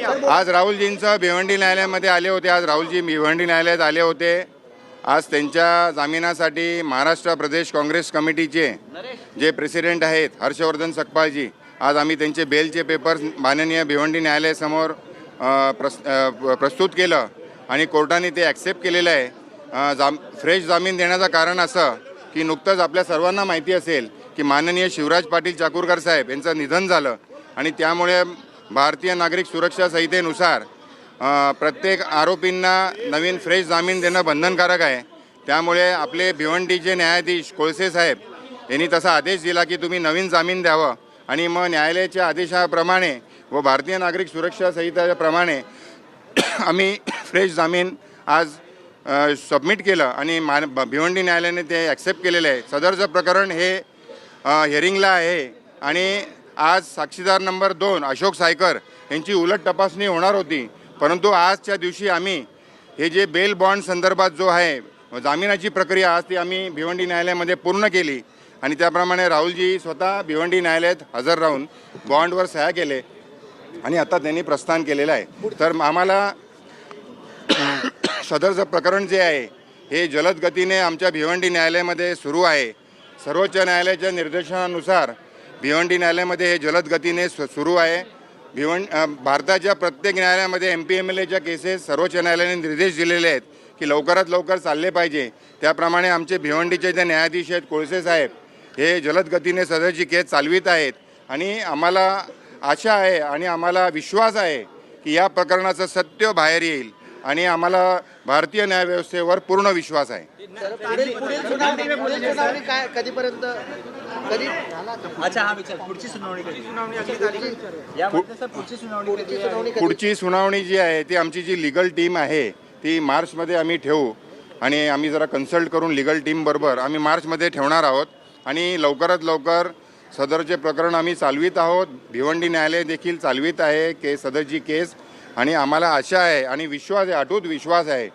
आज राहुलजींचं भिवंडी न्यायालयामध्ये आले होते. आज राहुलजी भिवंडी न्यायालयात आले होते. आज त्यांच्या जामिनासाठी महाराष्ट्र प्रदेश काँग्रेस कमिटीचे जे प्रेसिडेंट आहेत हर्षवर्धन सकपाळजी, आज आम्ही त्यांचे बेलचे पेपर्स माननीय भिवंडी न्यायालयासमोर प्रस्तुत केलं आणि कोर्टाने ते ॲक्सेप्ट केलेलं आहे. फ्रेश जामीन देण्याचं कारण असं की नुकतंच आपल्या सर्वांना माहिती असेल की माननीय शिवराज पाटील चाकूरकर साहेब यांचं निधन झालं आणि त्यामुळे भारतीय नागरिक सुरक्षा संहितेनुसार प्रत्येक आरोपींना नवीन फ्रेश जामीन देणं बंधनकारक आहे. त्यामुळे आपले भिवंडीचे न्यायाधीश कोळसे साहेब यांनी तसा आदेश दिला की तुम्ही नवीन जामीन द्यावं आणि मग न्यायालयाच्या आदेशाप्रमाणे व भारतीय नागरिक सुरक्षा संहितेप्रमाणे आम्ही फ्रेश जामीन आज सबमिट केलं आणि भिवंडी न्यायालयाने ते ॲक्सेप्ट केलेलं आहे. सदरचं प्रकरण हे हिअरिंगला आहे आणि आज साक्षीदार नंबर 2 अशोक सायकर यांची उलट तपासणी होणार होती, परंतु आजच्या दिवशी आम्ही हे जे बेल बॉन्ड संदर्भात जो आहे जामिनाची प्रक्रिया आज ती आम्ही भिवंडी न्यायालयामध्ये पूर्ण केली आणि त्याप्रमाणे राहुलजी स्वतः भिवंडी न्यायालयात हजर राहून बॉन्डवर सह्या केले आणि आता त्यांनी प्रस्थान केलेलं आहे. तर आम्हाला सदरचं प्रकरण जे आहे हे जलद गतीने आमच्या भिवंडी न्यायालयामध्ये सुरू आहे. सर्वोच्च न्यायालयाच्या निर्देशानुसार भिवंडी न्यायालयामध्ये हे जलद गतीने सुरू आहे. भारताच्या प्रत्येक न्यायालयामध्ये MPMLAच्या केसेस सर्वोच्च न्यायालयाने निर्देश दिलेले आहेत की लवकरात लवकर चालले पाहिजे. त्याप्रमाणे आमचे भिवंडीचे जे न्यायाधीश आहेत कोळसे साहेब हे जलद गतीने सदरची केस चालवित आहेत आणि आम्हाला आशा आहे आणि आम्हाला विश्वास आहे की या प्रकरणाचं सत्य बाहेर येईल आणि आम्हाला भारतीय न्यायव्यवस्थेवर पूर्ण विश्वास आहे. पुढची सुनावणी जी आहे ती आमची जी लीगल टीम आहे ती मार्चमध्ये आम्ही ठेवू आणि आम्ही जरा कन्सल्ट करून लीगल टीमबरोबर आम्ही मार्चमध्ये ठेवणार आहोत आणि लवकरात लवकर सदरचे प्रकरण आम्ही चालवित आहोत. भिवंडी न्यायालय देखील चालवित आहे सदरची केस आणि आम्हाला आशा आहे आणि विश्वास आहे, अटूट विश्वास आहे